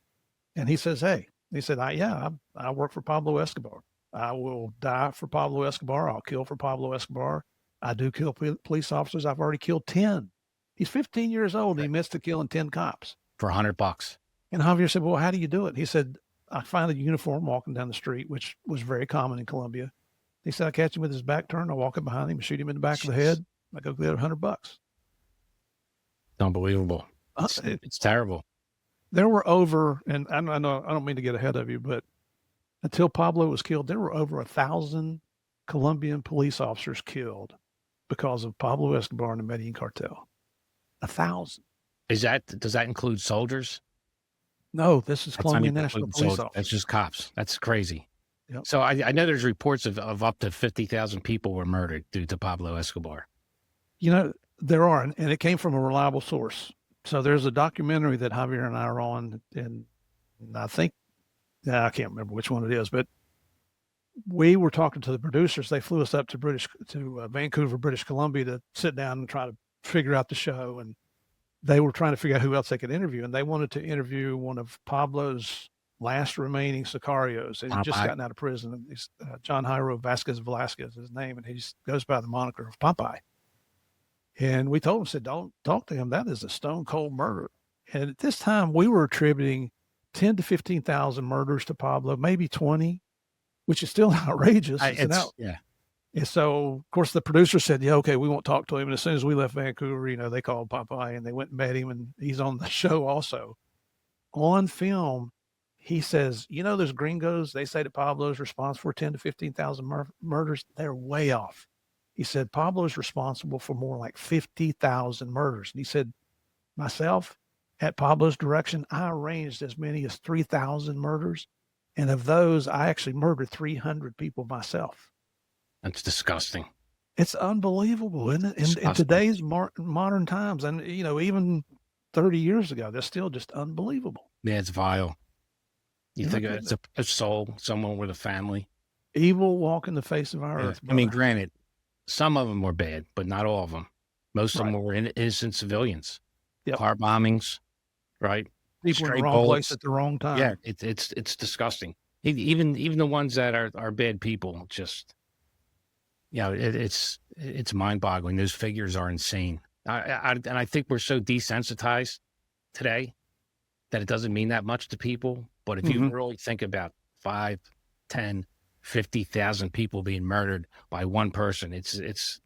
And he says, "Hey," he said, I work for Pablo Escobar. I will die for Pablo Escobar. I'll kill for Pablo Escobar. I do kill police officers. I've already killed 10. He's 15 years old. And he admits to killing 10 cops for $100. And Javier said, "Well, how do you do it?" He said, "I find a uniform walking down the street," which was very common in Colombia. He said, "I catch him with his back turned. I walk up behind him and shoot him in the back of the head. I go get $100. Unbelievable. It's terrible. There were over, and I know I don't mean to get ahead of you, but until Pablo was killed, there were over 1,000 Colombian police officers killed because of Pablo Escobar and the Medellin cartel. 1,000. Does that include soldiers? No, this is Colombian National Police officers. That's just cops. That's crazy. Yep. So I know there's reports of up to 50,000 people were murdered due to Pablo Escobar. There are, and it came from a reliable source. So there's a documentary that Javier and I are on, and I think, I can't remember which one it is, but we were talking to the producers. They flew us up to Vancouver, British Columbia to sit down and try to figure out the show. And they were trying to figure out who else they could interview. And they wanted to interview one of Pablo's last remaining sicarios. And he'd just gotten out of prison. He's John Jairo Vasquez Velasquez is his name. And he goes by the moniker of Popeye. And we told him, said, "Don't talk to him. That is a stone cold murder." And at this time, we were attributing 10 to 15,000 murders to Pablo, maybe 20, which is still outrageous. Yeah. And so, of course, the producer said, "Yeah, okay, we won't talk to him." And as soon as we left Vancouver, they called Popeye and they went and met him, and he's on the show also. On film, He says, those gringos, they say that Pablo's responsible for 10 to 15,000 murders. They're way off. He said, Pablo's responsible for more like 50,000 murders. And he said, myself, at Pablo's direction, I arranged as many as 3,000 murders. And of those, I actually murdered 300 people myself. That's disgusting. It's unbelievable, isn't it? In today's modern times, and, even 30 years ago, that's still just unbelievable. Yeah, it's vile. You think it's a soul, someone with a family. Evil walking the face of our earth. I mean, granted, some of them were bad, but not all of them. Most of them were innocent civilians. Yep. Car bombings, right? People in the wrong place at the wrong time. Yeah, it's disgusting. Even the ones that are bad people, just it's mind-boggling. Those figures are insane. And I think we're so desensitized today that it doesn't mean that much to people. But if you really think about 5, 10, 50,000 people being murdered by one person, it's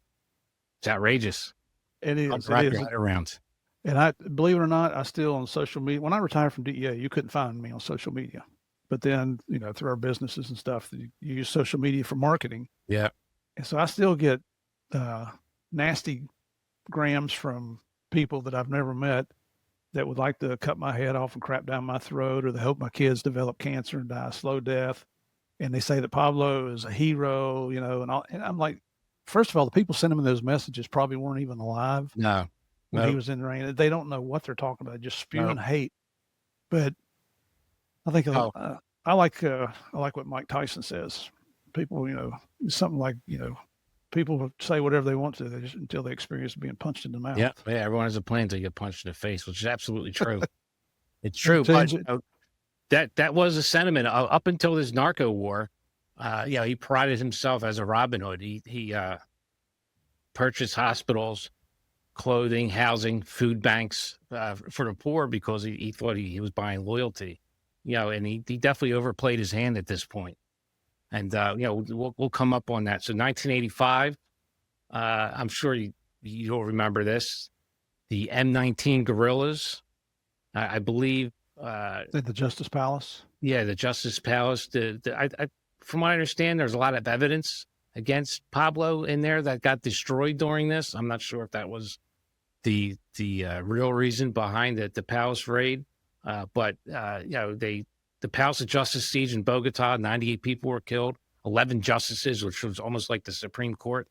outrageous. It is. Wrap your head around. And I, believe it or not, I still on social media. When I retired from DEA, you couldn't find me on social media. But then, through our businesses and stuff, you use social media for marketing. Yeah. And so I still get nasty grams from people that I've never met that would like to cut my head off and crap down my throat, or they hope my kids develop cancer and die a slow death. And they say that Pablo is a hero, and I'm like, first of all, the people sending me those messages probably weren't even alive. No. When he was in the rain. They don't know what they're talking about, just spewing hate. But I think I like what Mike Tyson says. People, something like, people say whatever they want to, until they experience being punched in the mouth. Yeah, everyone has a plan to get punched in the face, which is absolutely true. It's true, but that was a sentiment up until this narco war. He prided himself as a Robin Hood. He purchased hospitals, clothing, housing, food banks for the poor because he thought he was buying loyalty. And he definitely overplayed his hand at this point. And we'll come up on that. So 1985, I'm sure you'll remember this. The M19 guerrillas, I believe. At the Justice Palace. Yeah, the Justice Palace. From what I understand, there's a lot of evidence against Pablo in there that got destroyed during this. I'm not sure if that was the real reason behind the palace raid, but the Palace of Justice siege in Bogota, 98 people were killed, 11 justices, which was almost like the Supreme Court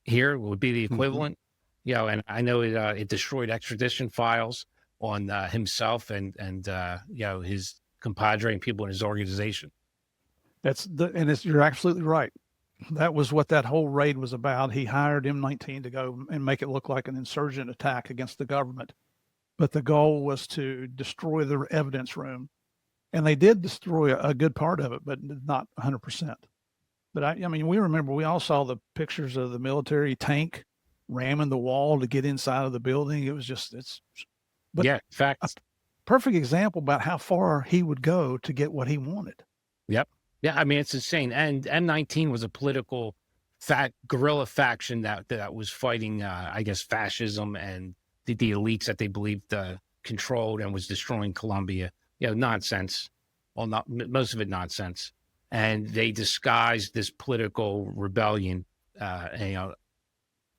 here would be the equivalent. And I know it destroyed extradition files on himself and his compadre and people in his organization. You're absolutely right. That was what that whole raid was about. He hired M19 to go and make it look like an insurgent attack against the government. But the goal was to destroy the evidence room. And they did destroy a good part of it, but not 100%. But we all saw the pictures of the military tank ramming the wall to get inside of the building. It was facts. A perfect example about how far he would go to get what he wanted. Yep. Yeah, it's insane. And M19 was a political guerrilla faction that was fighting, fascism and the elites that they believed controlled and was destroying Colombia. Nonsense. Well, most of it nonsense. And they disguised this political rebellion,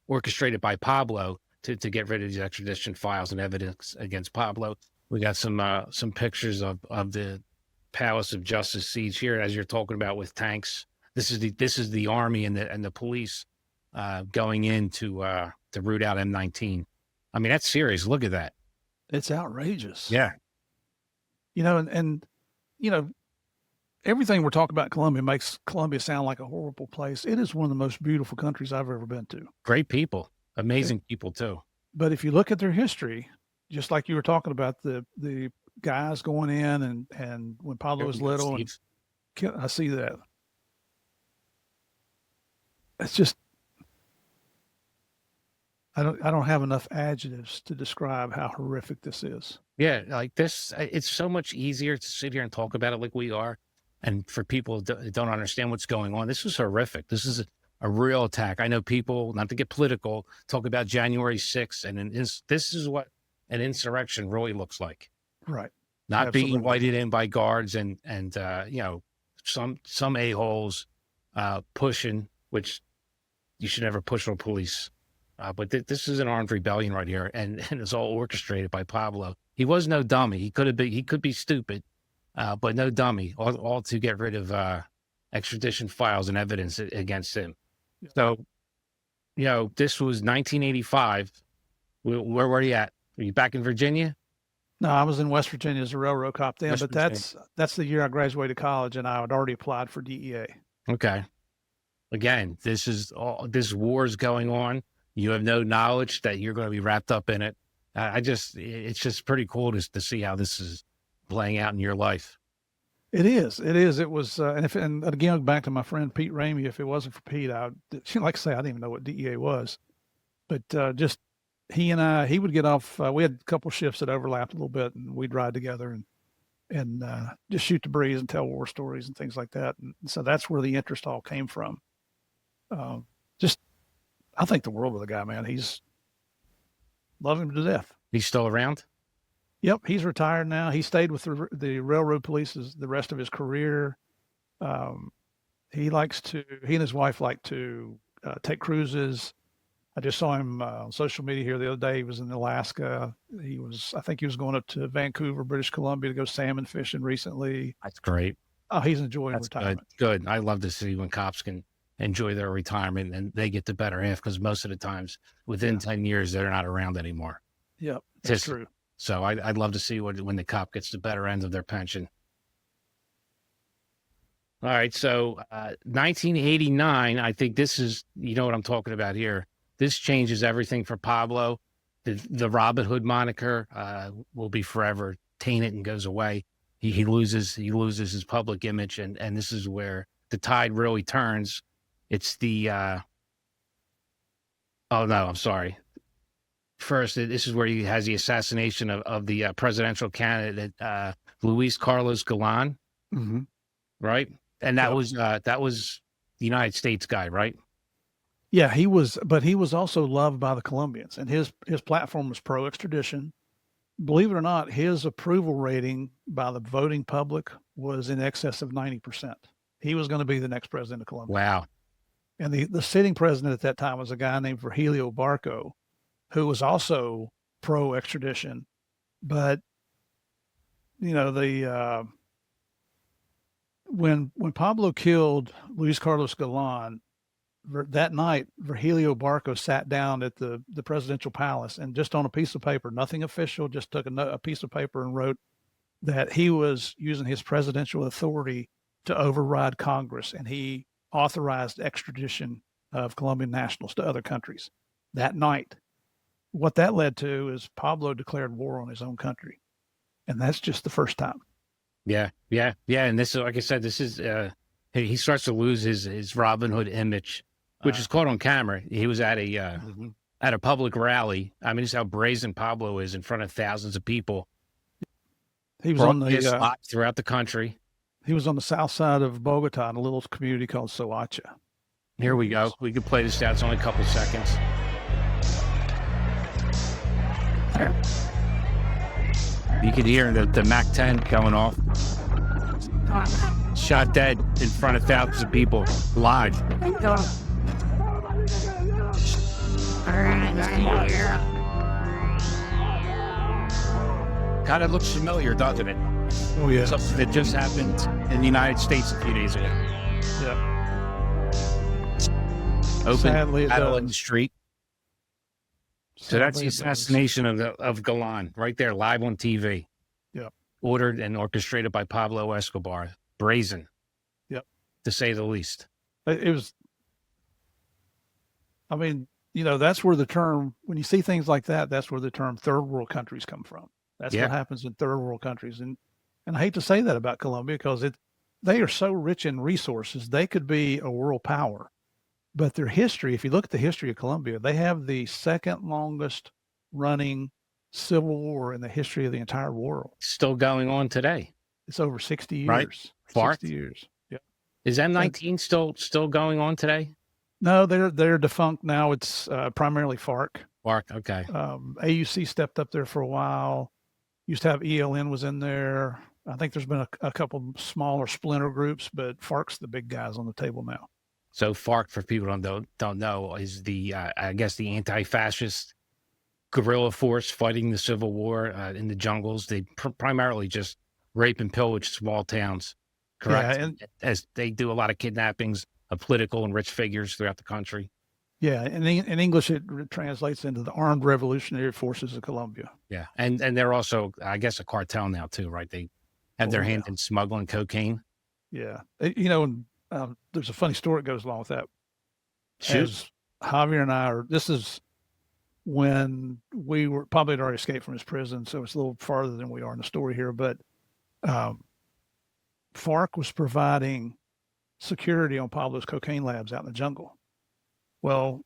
orchestrated by Pablo to get rid of these extradition files and evidence against Pablo. We got some pictures of the Palace of Justice siege here, as you're talking about, with tanks. This is the army and the police going in to root out M19. That's serious. Look at that. It's outrageous. Yeah. Everything we're talking about in Colombia makes Colombia sound like a horrible place. It is one of the most beautiful countries I've ever been to. Great people, amazing people too. But if you look at their history, just like you were talking about the guys going in and when Pablo was little, I see that. It's just, I don't have enough adjectives to describe how horrific this is. Yeah, like this, it's so much easier to sit here and talk about it like we are. And for people that don't understand what's going on, this is horrific. This is a real attack. I know people, not to get political, talk about January 6th, and this is what an insurrection really looks like. Right. not being Absolutely. invited in by guards and some a-holes pushing, which you should never push on police. But this is an armed rebellion right here, and it's all orchestrated by Pablo. He was no dummy. He could be stupid, but no dummy. All to get rid of extradition files and evidence against him. Yeah. So, this was 1985. Where were you at? Were you back in Virginia? No, I was in West Virginia as a railroad cop then, West but Virginia. that's the year I graduated college, and I had already applied for DEA. Okay. Again, this war is going on. You have no knowledge that you're going to be wrapped up in it. It's just pretty cool to see how this is playing out in your life. It is. It was, and again, back to my friend Pete Ramey. If it wasn't for Pete, like I say, I didn't even know what DEA was, but just he and I, he would get off. We had a couple shifts that overlapped a little bit, and we'd ride together and just shoot the breeze and tell war stories and things like that. And so that's where the interest all came from. I think the world of the guy, man. Love him to death. He's still around? Yep, he's retired now. He stayed with the railroad police the rest of his career. He and his wife like to take cruises. I just saw him on social media here the other day. He was in Alaska. I think he was going up to Vancouver, British Columbia to go salmon fishing recently. That's great. Oh, he's enjoying That's retirement. Good. I love to see when cops can enjoy their retirement and they get the better half, because most of the times within 10 years, they're not around anymore. Yep, that's true. So I'd love to see when the cop gets the better end of their pension. All right. So 1989, I think this is, what I'm talking about here. This changes everything for Pablo. The Robin Hood moniker will be forever tainted and goes away. He loses his public image, and this is where the tide really turns. It's the oh no, I'm sorry. First, this is where he has the assassination of the presidential candidate Luis Carlos Galan, right? And that was the United States guy, right? Yeah, but he was also loved by the Colombians, and his platform was pro extradition. Believe it or not, his approval rating by the voting public was in excess of 90%. He was going to be the next president of Colombia. Wow. And the sitting president at that time was a guy named Virgilio Barco, who was also pro extradition. But, when Pablo killed Luis Carlos Galan, that night, Virgilio Barco sat down at the presidential palace and just on a piece of paper, nothing official, just took a piece of paper and wrote that he was using his presidential authority to override Congress, and he authorized extradition of Colombian nationals to other countries that night. What that led to is Pablo declared war on his own country, and that's just the first time. Yeah. And this is, like I said, this is he starts to lose his Robin Hood image, which is caught on camera. He was at a public rally. I mean, this is how brazen Pablo is in front of thousands of people. He was on the throughout the country. He was on the south side of Bogota in a little community called Soacha. Here we go. We can play this out. It's only a couple seconds. You could hear the MAC-10 going off. Shot dead in front of thousands of people live. Kind of looks familiar, doesn't it? Oh, yeah. Something that just happened in the United States a few days ago. Yeah. Open battle in the street. So that's the assassination of Galan right there, live on TV. Yeah. Ordered and orchestrated by Pablo Escobar. Brazen. Yep. To say the least. It was, I mean, that's where the term, when you see things like that, that's where the term third world countries come from. That's what happens in third world countries. And I hate to say that about Colombia because they are so rich in resources. They could be a world power. But their history, if you look at the history of Colombia, they have the second longest running civil war in the history of the entire world. Still going on today. It's over 60 years. Right. 60 years. Yeah. Is M19 still going on today? No, they're defunct now. It's primarily FARC. FARC, okay. AUC stepped up there for a while. Used to have ELN was in there. I think there's been a couple smaller splinter groups, but FARC's the big guys on the table now. So FARC, for people who don't know, is the I guess the anti-fascist guerrilla force fighting the Civil War in the jungles. They primarily just rape and pillage small towns, correct? Yeah, and as they do a lot of kidnappings of political and rich figures throughout the country. yeah, in English it translates into the Armed Revolutionary Forces of Colombia. Yeah, and they're also, I guess, a cartel now too, right? They have their hand in smuggling cocaine. Yeah, there's a funny story that goes along with that. Shoot. As Javier and I this is when we were probably had already escaped from his prison, so it's a little farther than we are in the story here. But FARC was providing security on Pablo's cocaine labs out in the jungle. Well,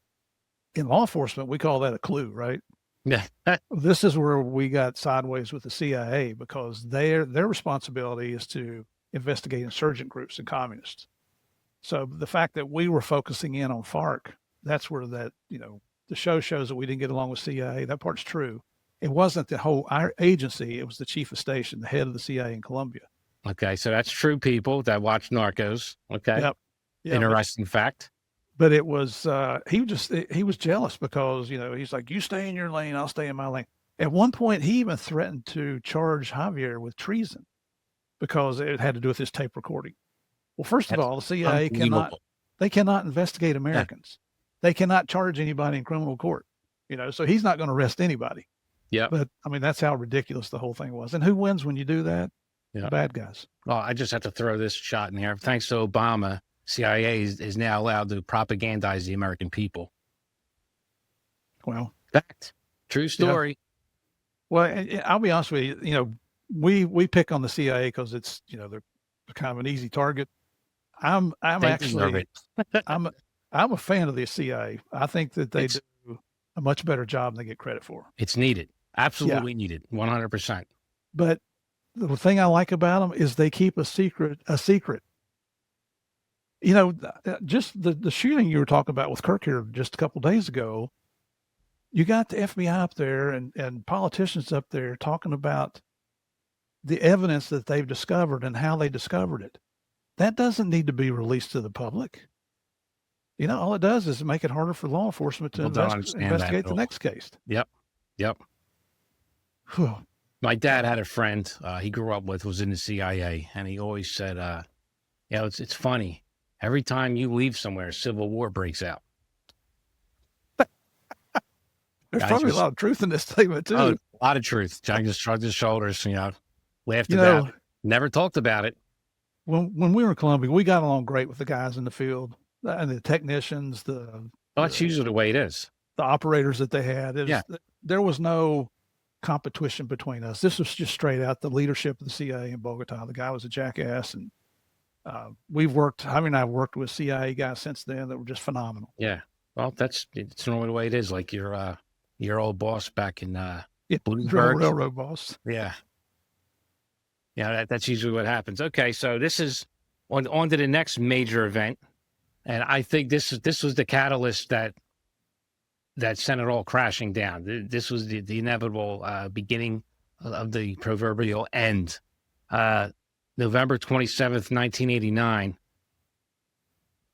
in law enforcement, we call that a clue, right? Yeah. This is where we got sideways with the CIA, because their responsibility is to investigate insurgent groups and communists. So the fact that we were focusing in on FARC, that's where that, the show shows that we didn't get along with CIA. That part's true. It wasn't our agency. It was the chief of station, the head of the CIA in Colombia. Okay. So that's true, people that watch Narcos. Okay. Yep. Interesting fact. But it was, he was jealous because, he's like, you stay in your lane, I'll stay in my lane. At one point, he even threatened to charge Javier with treason because it had to do with his tape recording. Well, first of all, the CIA cannot investigate Americans. Yeah. They cannot charge anybody in criminal court, so he's not going to arrest anybody. Yeah. But I mean, that's how ridiculous the whole thing was. And who wins when you do that? Yeah. The bad guys. Well, I just have to throw this shot in there. Thanks to Obama, CIA is now allowed to propagandize the American people. Well, fact, true story. Yeah. Well, I'll be honest with you. We pick on the CIA because it's they're kind of an easy target. I'm actually I'm a fan of the CIA. I think that they do a much better job than they get credit for. It's needed, absolutely needed, 100%. But the thing I like about them is they keep a secret. Just the shooting you were talking about with Kirk here just a couple of days ago, you got the FBI up there and politicians up there talking about the evidence that they've discovered and how they discovered it. That doesn't need to be released to the public. All it does is make it harder for law enforcement to investigate the next case. Yep. Whew. My dad had a friend he grew up with, was in the CIA, and he always said, it's funny. Every time you leave somewhere, a civil war breaks out. There's probably a lot of truth in this statement, too. Oh, a lot of truth. John just shrugged his shoulders, laughed about it. Never talked about it. When we were in Colombia, we got along great with the guys in the field and the technicians, that's usually the way it is. The operators that they had. There was no competition between us. This was just straight out the leadership of the CIA in Bogota. The guy was a jackass, and Javier and I have worked with CIA guys since then that were just phenomenal. Yeah. Well, it's normally the way it is. Like your old boss back in Bloomberg. Railroad boss. Yeah. Yeah, that's usually what happens. Okay, so this is on to the next major event. And I think this was the catalyst that sent it all crashing down. This was the inevitable beginning of the proverbial end. November 27th, 1989.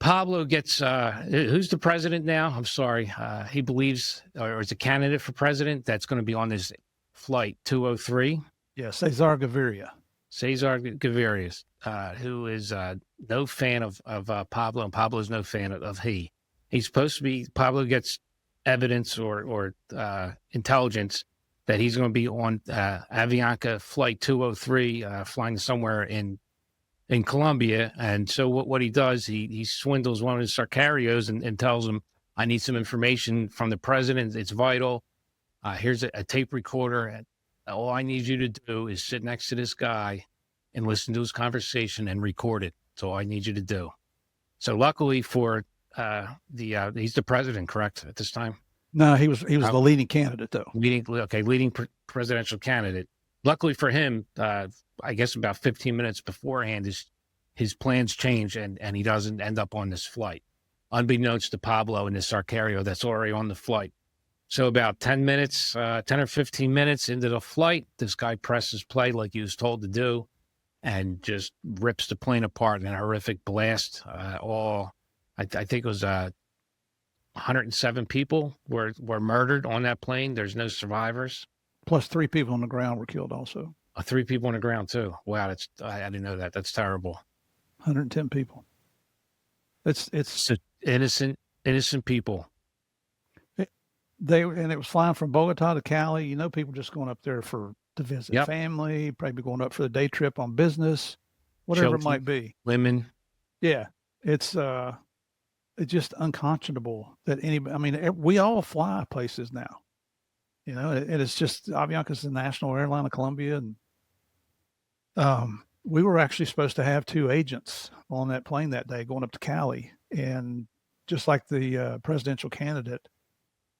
Pablo gets, who's the president now? I'm sorry. He believes, or is a candidate for president that's going to be on this flight 203. Yeah, Cesar Gaviria. Cesar Gaviria, who is no fan of Pablo, and Pablo's no fan of he. He's supposed to be, Pablo gets evidence or intelligence that he's going to be on Avianca flight 203, flying somewhere in Colombia. And so what he does, he swindles one of his Sarcarios and tells him, I need some information from the president. It's vital. Here's a tape recorder. And all I need you to do is sit next to this guy and listen to his conversation and record it. That's all I need you to do. So luckily for he's the president, correct, at this time? No, he was the leading candidate, though. Leading presidential candidate. Luckily for him, I guess about 15 minutes beforehand, his plans change and he doesn't end up on this flight. Unbeknownst to Pablo and his Sarcario that's already on the flight. So about 10 minutes, 10 or 15 minutes into the flight, this guy presses play like he was told to do and just rips the plane apart in a horrific blast. I think it was 107 people were murdered on that plane. There's no survivors. Plus 3 people on the ground were killed also. 3 people on the ground too. Wow, I didn't know that. That's terrible. 110 people. It's so innocent people. And it was flying from Bogota to Cali. You know, people just going up there to visit family, probably going up for the day trip on business, whatever it might be. Women. Yeah, it's just unconscionable that anybody. I mean, we all fly places now. You know, it's just Avianca's the national airline of Colombia, and we were actually supposed to have 2 agents on that plane that day going up to Cali, and just like the presidential candidate,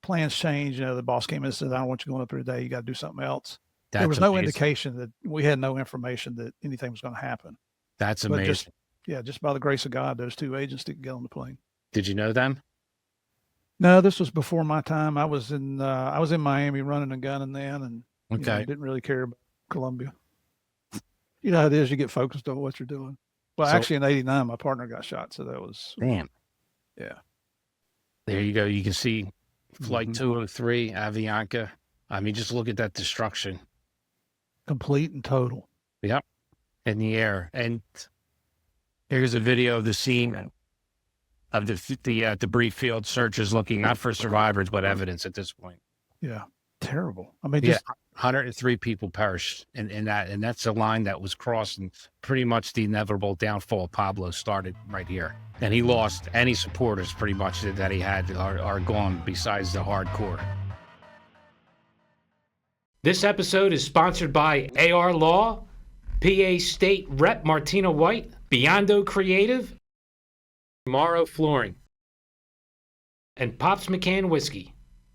plans changed. You know, the boss came in and said, "I don't want you going up there today. You got to do something else." There was no indication that we had no information that anything was going to happen. That's amazing. Just by the grace of God, those 2 agents didn't get on the plane. Did you know them? No, this was before my time. I was in Miami running and gunning then, and didn't really care about Colombia. You know how it is. You get focused on what you're doing. Well, actually, in '89, my partner got shot, so that was damn. Yeah. There you go. You can see Flight 203, Avianca. I mean, just look at that destruction. Complete and total. Yep. In the air. And here's a video of the scene of the debris field searchers looking not for survivors, but evidence at this point. Yeah. Terrible. I mean, 103 people perished in that. And that's a line that was crossed, and pretty much the inevitable downfall of Pablo started right here. And he lost any supporters pretty much that he had are gone besides the hardcore. This episode is sponsored by AR Law, PA State Rep Martina White, Biondo Creative, Morrow Flooring, and Pops McCann Whiskey.